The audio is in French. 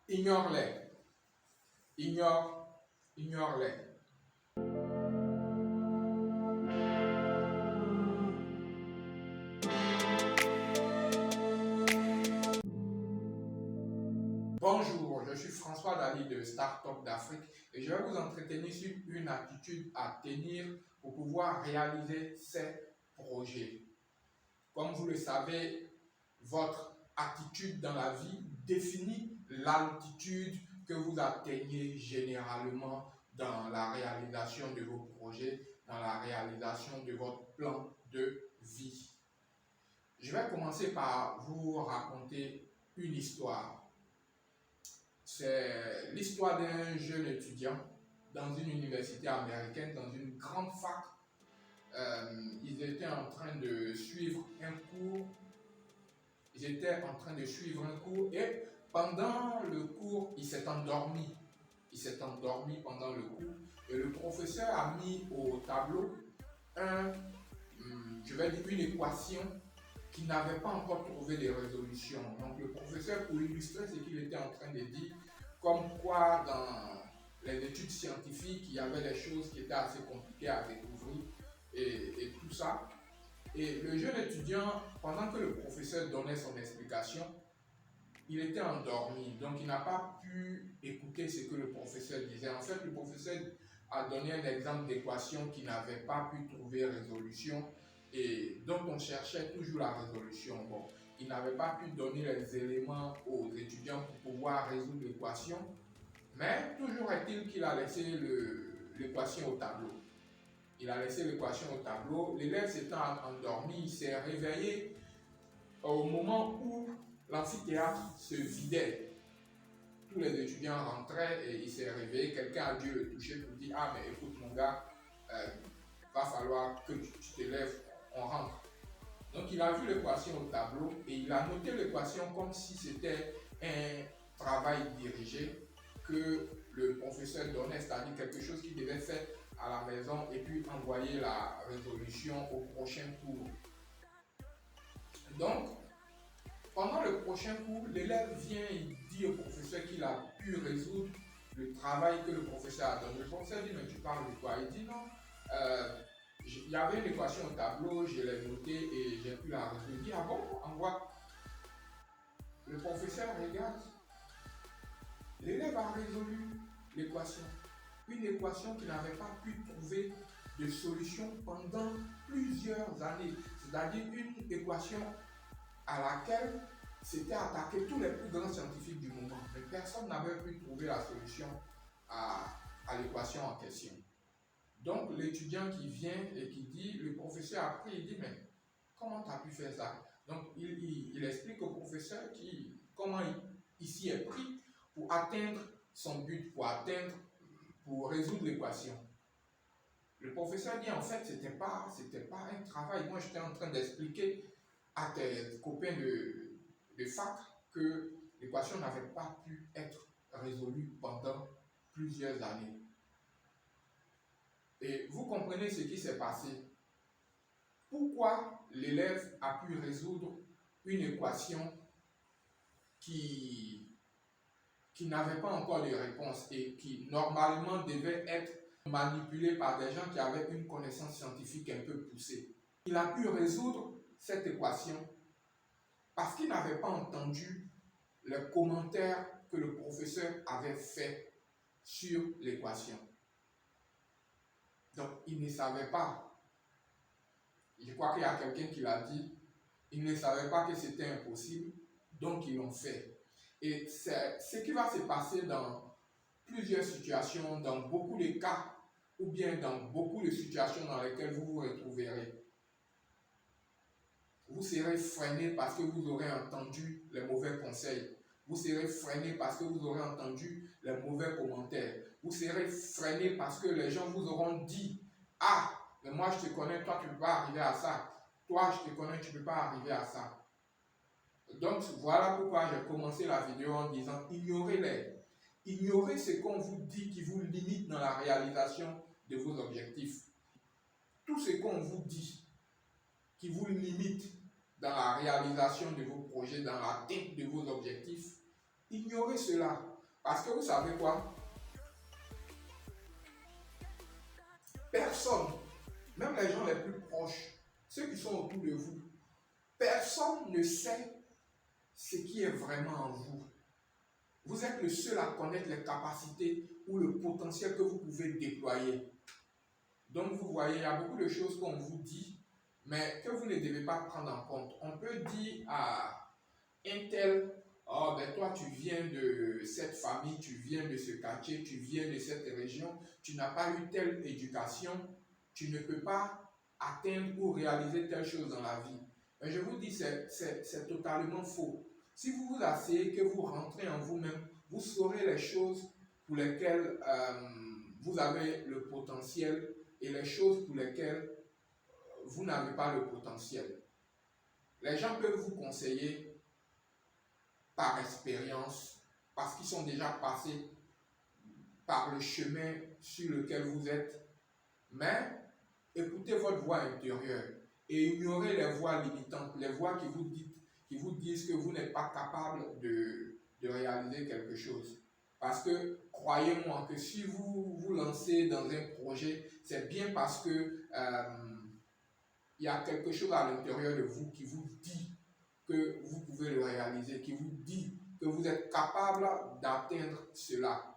Ignore-les. Ignore-les. Bonjour, je suis François Dali de Startup d'Afrique et je vais vous entretenir sur une attitude à tenir pour pouvoir réaliser ces projets. Comme vous le savez, votre attitude dans la vie définit l'altitude que vous atteignez généralement dans la réalisation de vos projets, dans la réalisation de votre plan de vie. Je vais commencer par vous raconter une histoire. C'est l'histoire d'un jeune étudiant dans une université américaine, dans une grande fac. Ils étaient en train de suivre un cours. Et pendant le cours, il s'est endormi. Pendant le cours. Et le professeur a mis au tableau une équation qui n'avait pas encore trouvé de résolution. Donc le professeur, pour illustrer ce qu'il était en train de dire, comme quoi dans les études scientifiques, il y avait des choses qui étaient assez compliquées à découvrir et tout ça. Et le jeune étudiant, pendant que le professeur donnait son explication, il était endormi, donc il n'a pas pu écouter ce que le professeur disait. En fait, le professeur a donné un exemple d'équation qui n'avait pas pu trouver résolution et dont on cherchait toujours la résolution. Bon, il n'avait pas pu donner les éléments aux étudiants pour pouvoir résoudre l'équation, mais toujours est-il qu'il a laissé l'équation au tableau. L'élève s'étant endormi, il s'est réveillé au moment où l'amphithéâtre se vidait. Tous les étudiants rentraient et il s'est réveillé. Quelqu'un a dû le toucher pour dire « Ah, mais écoute mon gars, va falloir que tu te lèves, on rentre. » Donc il a vu l'équation au tableau et il a noté l'équation comme si c'était un travail dirigé que le professeur donnait, c'est-à-dire quelque chose qu'il devait faire à la maison et puis envoyer la résolution au prochain cours. Donc, pendant le prochain cours, l'élève vient et dit au professeur qu'il a pu résoudre le travail que le professeur a donné. Le professeur dit « Mais tu parles de quoi ?» Il dit « Non, il y avait une équation au tableau, je l'ai notée et j'ai pu la résoudre. » Il dit « Ah bon, envoie. » Le professeur regarde. L'élève a résolu l'équation. Une équation qui n'avait pas pu trouver de solution pendant plusieurs années. C'est-à-dire une équation à laquelle s'étaient attaqués tous les plus grands scientifiques du moment. Mais personne n'avait pu trouver la solution à l'équation en question. Donc l'étudiant qui vient et qui dit, le professeur a pris, il dit, mais comment tu as pu faire ça? Donc il explique au professeur comment il s'y est pris pour atteindre son but, pour résoudre l'équation. Le professeur dit, en fait, c'était pas un travail. Moi, j'étais en train d'expliquer à tes copains de fac que l'équation n'avait pas pu être résolue pendant plusieurs années. Et vous comprenez ce qui s'est passé. Pourquoi l'élève a pu résoudre une équation qui n'avait pas encore de réponse et qui normalement devait être manipulée par des gens qui avaient une connaissance scientifique un peu poussée. Il a pu résoudre cette équation parce qu'il n'avait pas entendu les commentaires que le professeur avait fait sur l'équation. Donc, il ne savait pas. Je crois qu'il y a quelqu'un qui l'a dit. Ils ne savaient pas que c'était impossible, donc ils l'ont fait. Et c'est ce qui va se passer dans plusieurs situations, dans beaucoup de cas, ou bien dans beaucoup de situations dans lesquelles vous vous retrouverez. Vous serez freiné parce que vous aurez entendu les mauvais conseils. Vous serez freiné parce que vous aurez entendu les mauvais commentaires. Vous serez freiné parce que les gens vous auront dit « Ah, mais moi je te connais, toi tu ne peux pas arriver à ça. Toi je te connais, tu ne peux pas arriver à ça. » Donc voilà pourquoi j'ai commencé la vidéo en disant « Ignorez-les. Ignorez ce qu'on vous dit qui vous limite dans la réalisation de vos objectifs. Tout ce qu'on vous dit qui vous limite dans la réalisation de vos projets, dans l'atteinte de vos objectifs, ignorez cela. Parce que vous savez quoi? Personne, même les gens les plus proches, ceux qui sont autour de vous, personne ne sait ce qui est vraiment en vous. Vous êtes le seul à connaître les capacités ou le potentiel que vous pouvez déployer. Donc vous voyez, il y a beaucoup de choses qu'on vous dit, mais que vous ne devez pas prendre en compte. On peut dire à un tel, oh ben toi tu viens de cette famille, tu viens de ce quartier, tu viens de cette région, tu n'as pas eu telle éducation, tu ne peux pas atteindre ou réaliser telle chose dans la vie. Mais je vous dis, c'est totalement faux. Si vous vous asseyez, que vous rentrez en vous-même, vous saurez les choses pour lesquelles vous avez le potentiel et les choses pour lesquelles vous n'avez pas le potentiel. Les gens peuvent vous conseiller par expérience, parce qu'ils sont déjà passés par le chemin sur lequel vous êtes. Mais écoutez votre voix intérieure et ignorez les voix limitantes, les voix qui vous disent que vous n'êtes pas capable de réaliser quelque chose. Parce que croyez-moi que si vous vous lancez dans un projet, c'est bien parce que il y a quelque chose à l'intérieur de vous qui vous dit que vous pouvez le réaliser, qui vous dit que vous êtes capable d'atteindre cela.